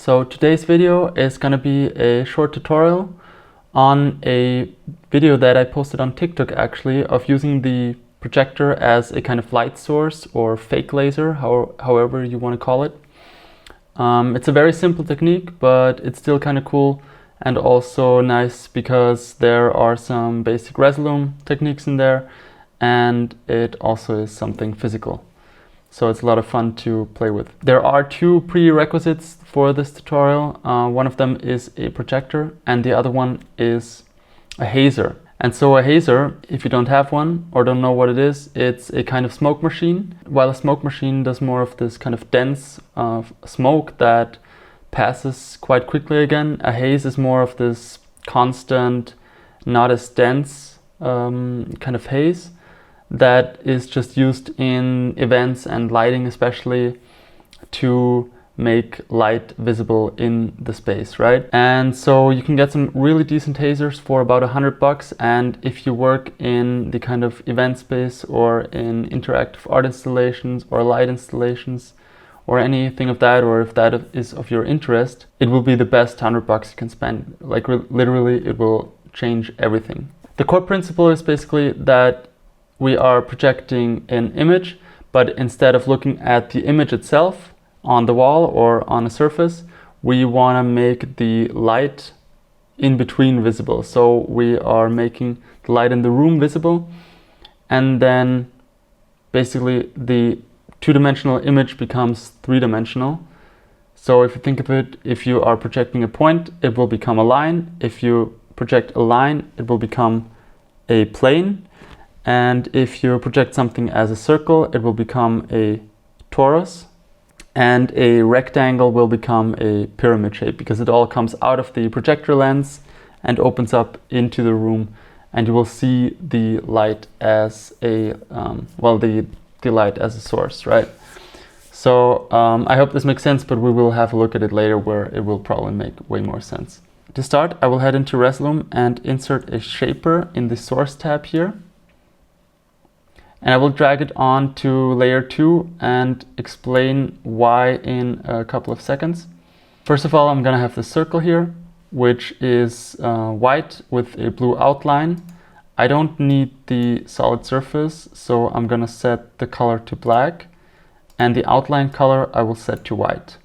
So today's video is going to be a short tutorial on a video that I posted on TikTok actually, of using the projector as a kind of light source or fake laser, however you want to call it. It's a very simple technique, but it's still kind of cool and also nice because there are some basic Resolume techniques in there, and it also is something physical. So it's a lot of fun to play with. There are two prerequisites for this tutorial. One of them is a projector and the other one is a hazer. And so a hazer, if you don't have one or don't know what it is, it's a kind of smoke machine. While a smoke machine does more of this kind of dense smoke that passes quite quickly again, a haze is more of this constant, not as dense kind of haze that is just used in events and lighting, especially to make light visible in the space, right? And so you can get some really decent hazers for about $100, and if you work in the kind of event space or in interactive art installations or light installations or anything of that, or if that is of your interest, it will be the best $100 you can spend. Like literally, it will change everything. The core principle is basically that we are projecting an image, but instead of looking at the image itself on the wall or on a surface, we want to make the light in between visible. So we are making the light in the room visible, and then basically the two-dimensional image becomes three-dimensional. So if you think of it, if you are projecting a point, it will become a line. If you project a line, it will become a plane. And if you project something as a circle, it will become a torus, and a rectangle will become a pyramid shape, because it all comes out of the projector lens and opens up into the room, and you will see the light as a the light as a source, right? So I hope this makes sense, but we will have a look at it later where it will probably make way more sense. To start, I will head into Resolume and insert a shaper in the source tab here. And I will drag it on to layer 2 and explain why in a couple of seconds. First of all, I'm going to have the circle here, which is white with a blue outline. I don't need the solid surface, so I'm going to set the color to black, and the outline color I will set to white.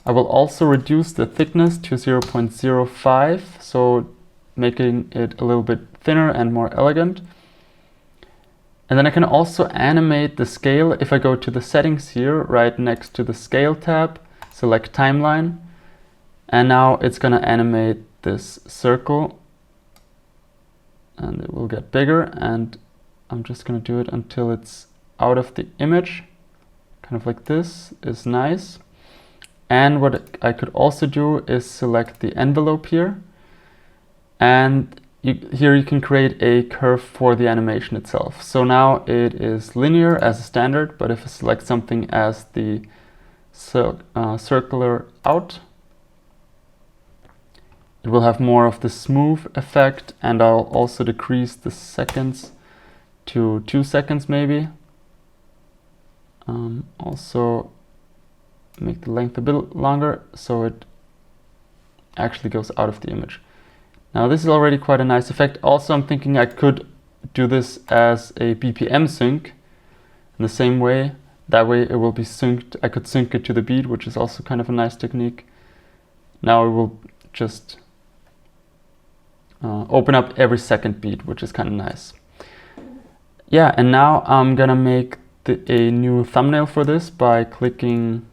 I will also reduce the thickness to 0.05, so making it a little bit thinner and more elegant. And then I can also animate the scale. If I go to the settings here, right next to the scale tab, select timeline, and now it's going to animate this circle, and it will get bigger, and I'm just going to do it until it's out of the image, kind of like this is nice. And what I could also do is select the envelope here, and here you can create a curve for the animation itself. So now it is linear as a standard, but if I select something as the circular out, it will have more of the smooth effect, and I'll also decrease the seconds to 2 seconds maybe. Also make the length a bit longer so it actually goes out of the image. Now this is already quite a nice effect. Also, I'm thinking I could do this as a BPM sync in the same way. That way it will be synced. I could sync it to the beat, which is also kind of a nice technique. Now it will just open up every second beat, which is kind of nice. Yeah, and now I'm gonna make a new thumbnail for this by clicking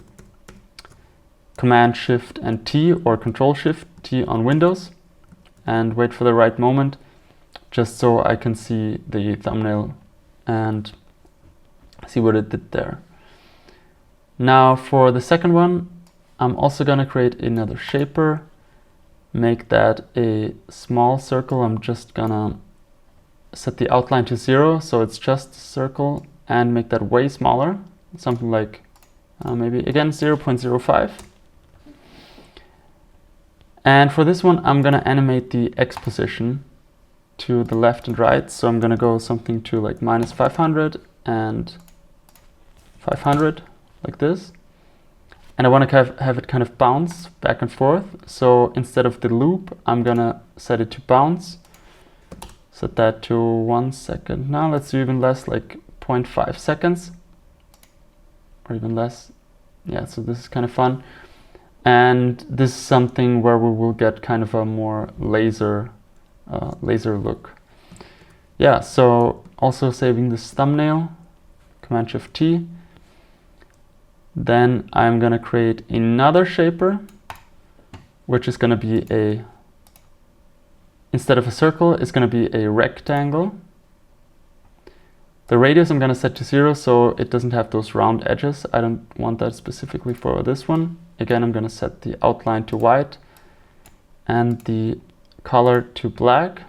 Command Shift and T or Control Shift T on Windows, and wait for the right moment just so I can see the thumbnail and see what it did there. Now for the second one, I'm also gonna create another shaper, make that a small circle. I'm just gonna set the outline to 0, so it's just a circle, and make that way smaller, something like maybe again 0.05. And for this one, I'm going to animate the X position to the left and right. So I'm going to go something to like -500 and 500, like this. and I want to have it kind of bounce back and forth. So instead of the loop, I'm gonna set it to bounce. Set that to 1 second. Now let's do even less, like 0.5 seconds or even less. Yeah, so this is kind of fun. And this is something where we will get kind of a more laser look. Yeah, so also saving this thumbnail, Command-Shift-T. Then I'm gonna create another shaper, which is gonna be instead of a circle, it's gonna be a rectangle. The radius I'm gonna set to 0 so it doesn't have those round edges. I don't want that specifically for this one. Again, I'm gonna set the outline to white and the color to black.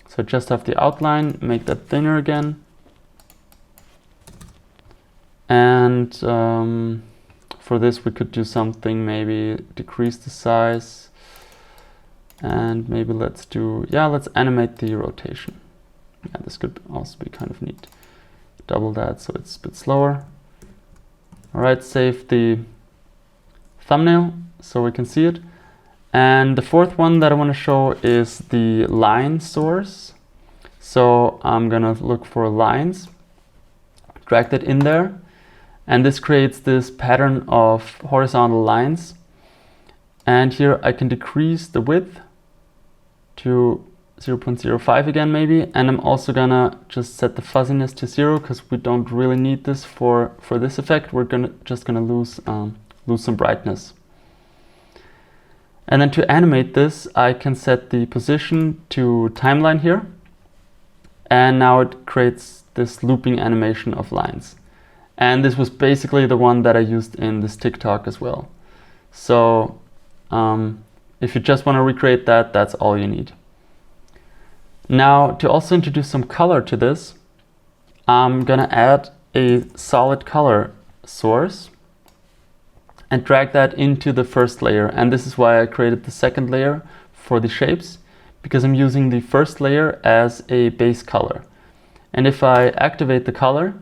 So just have the outline, make that thinner again. And for this we could do something, maybe decrease the size. And maybe let's animate the rotation. Yeah, this could also be kind of neat. Double that so it's a bit slower. All right, save the thumbnail so we can see it. And the fourth one that I want to show is the line source. So I'm gonna look for lines, drag that in there, and this creates this pattern of horizontal lines. And here I can decrease the width to 0.05 again maybe, and I'm also gonna just set the fuzziness to 0 because we don't really need this for this effect. We're just gonna lose some brightness. And then to animate this, I can set the position to timeline here, and now it creates this looping animation of lines. And this was basically the one that I used in this TikTok as well. So if you just want to recreate that, that's all you need. Now, to also introduce some color to this, I'm gonna add a solid color source and drag that into the first layer. And this is why I created the second layer for the shapes, because I'm using the first layer as a base color. And if I activate the color,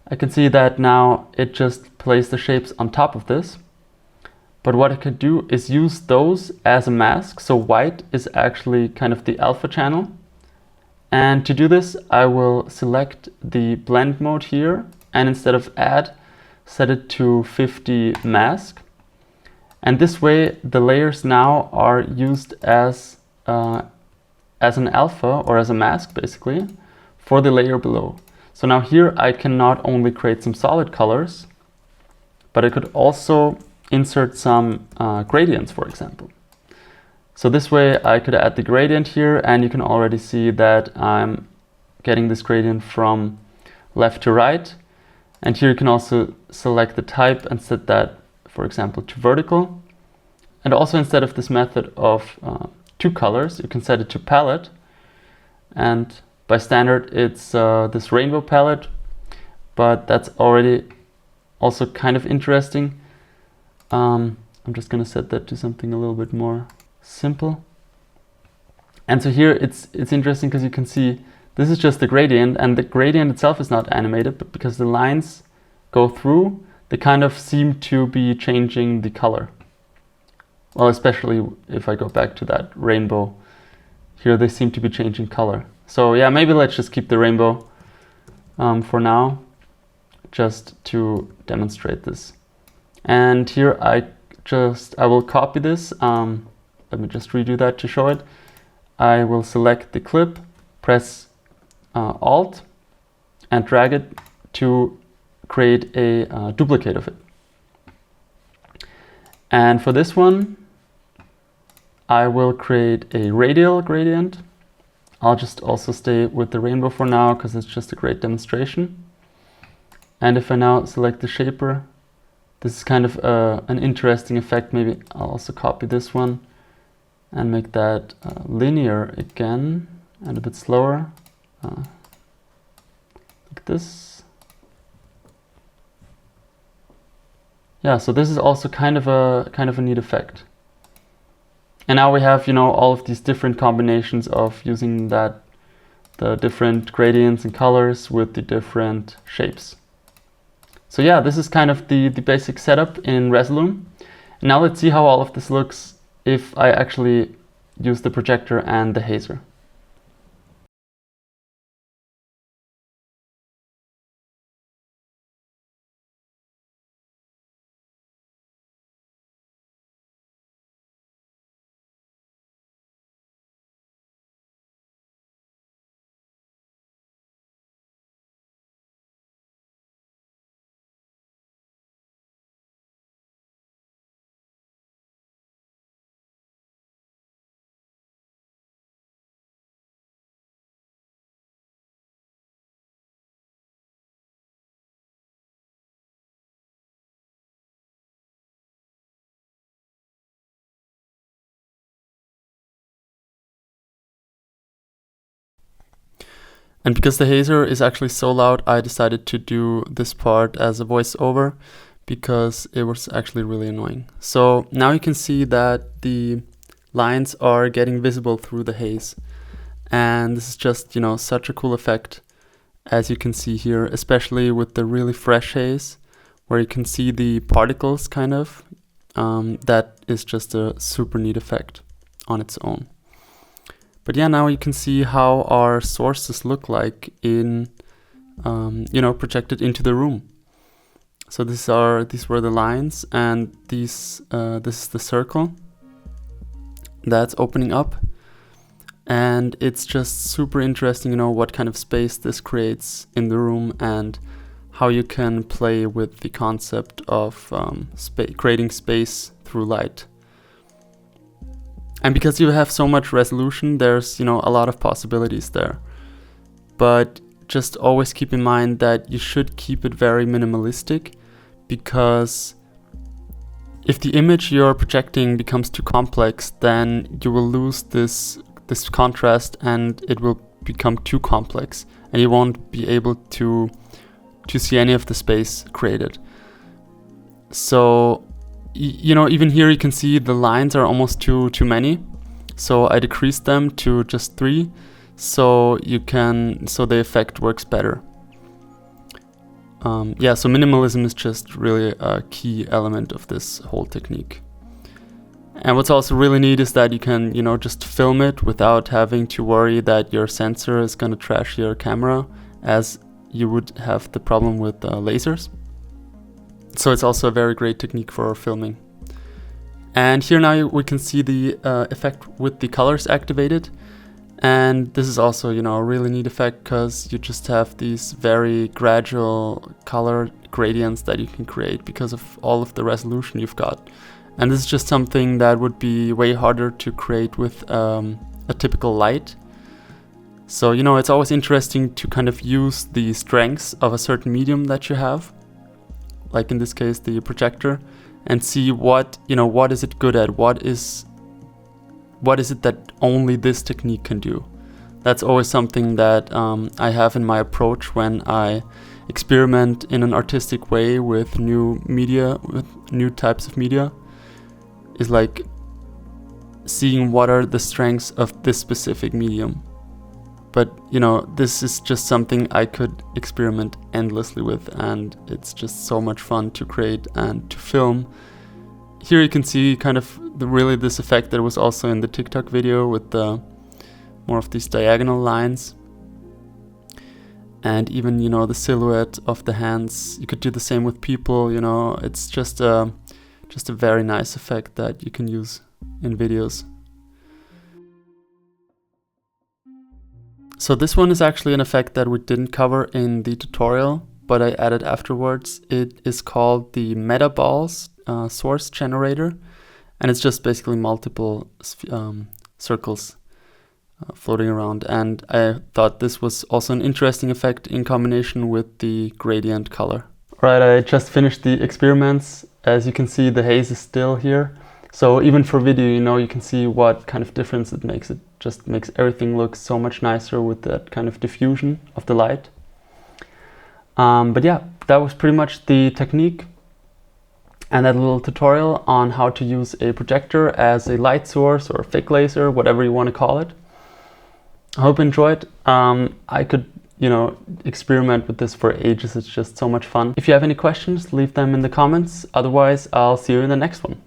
I can see that now it just plays the shapes on top of this. But what I could do is use those as a mask. So white is actually kind of the alpha channel. And to do this, I will select the blend mode here, and instead of add, set it to 50 mask. And this way, the layers now are used as an alpha, or as a mask basically, for the layer below. So now here I can not only create some solid colors, but I could also insert some gradients, for example. So this way I could add the gradient here, and you can already see that I'm getting this gradient from left to right. And here you can also select the type and set that, for example, to vertical. And also instead of this method of 2 colors, you can set it to palette. And by standard, it's this rainbow palette, but that's already also kind of interesting. I'm just gonna set that to something a little bit more simple. And so here it's interesting because you can see this is just the gradient, and the gradient itself is not animated, but because the lines go through, they kind of seem to be changing the color. Well, especially if I go back to that rainbow, here they seem to be changing color. So yeah, maybe let's just keep the rainbow for now, just to demonstrate this. And here I will copy this. Let me just redo that to show it. I will select the clip, press Alt, and drag it to create a duplicate of it. And for this one, I will create a radial gradient. I'll just also stay with the rainbow for now because it's just a great demonstration. And if I now select the shaper, this is kind of an interesting effect. Maybe I'll also copy this one and make that linear again and a bit slower, like this. Yeah, so this is also kind of a neat effect. And now we have, all of these different combinations of using the different gradients and colors with the different shapes. So yeah, this is kind of the basic setup in Resolume. Now let's see how all of this looks if I actually use the projector and the Hazer. And because the Hazer is actually so loud, I decided to do this part as a voiceover because it was actually really annoying. So now you can see that the lines are getting visible through the haze. And this is just, you know, such a cool effect, as you can see here, especially with the really fresh haze, where you can see the particles kind of. That is just a super neat effect on its own. But yeah, now you can see how our sources look like in, projected into the room. So these were the lines, and this is the circle that's opening up. And it's just super interesting, you know, what kind of space this creates in the room and how you can play with the concept of creating space through light. And because you have so much resolution, there's, you know, a lot of possibilities there. But just always keep in mind that you should keep it very minimalistic, because if the image you're projecting becomes too complex, then you will lose this contrast and it will become too complex and you won't be able to see any of the space created. So you know, even here you can see the lines are almost too many, so I decreased them to just 3, so the effect works better. So minimalism is just really a key element of this whole technique. And what's also really neat is that you can, you know, just film it without having to worry that your sensor is going to trash your camera, as you would have the problem with lasers. So it's also a very great technique for filming. And here now we can see the effect with the colors activated. And this is also, you know, a really neat effect, because you just have these very gradual color gradients that you can create because of all of the resolution you've got. And this is just something that would be way harder to create with a typical light. So, you know, it's always interesting to kind of use the strengths of a certain medium that you have, like in this case the projector, and see what is it good at, what is it that only this technique can do. That's always something that I have in my approach when I experiment in an artistic way with new media, with new types of media, is like seeing what are the strengths of this specific medium. But, you know, this is just something I could experiment endlessly with, and it's just so much fun to create and to film. Here you can see kind of this effect that was also in the TikTok video with more of these diagonal lines. And even, you know, the silhouette of the hands. You could do the same with people, you know. It's just a very nice effect that you can use in videos. So this one is actually an effect that we didn't cover in the tutorial, but I added afterwards. It is called the Meta Balls source generator, and it's just basically multiple circles floating around. And I thought this was also an interesting effect in combination with the gradient color. Right, I just finished the experiments. As you can see, the haze is still here. So even for video, you know, you can see what kind of difference it makes. It just makes everything look so much nicer with that kind of diffusion of the light. But yeah, that was pretty much the technique and that little tutorial on how to use a projector as a light source or a fake laser, whatever you want to call it. I hope you enjoyed. I could you know, experiment with this for ages. It's just so much fun. If you have any questions, leave them in the comments. Otherwise, I'll see you in the next one.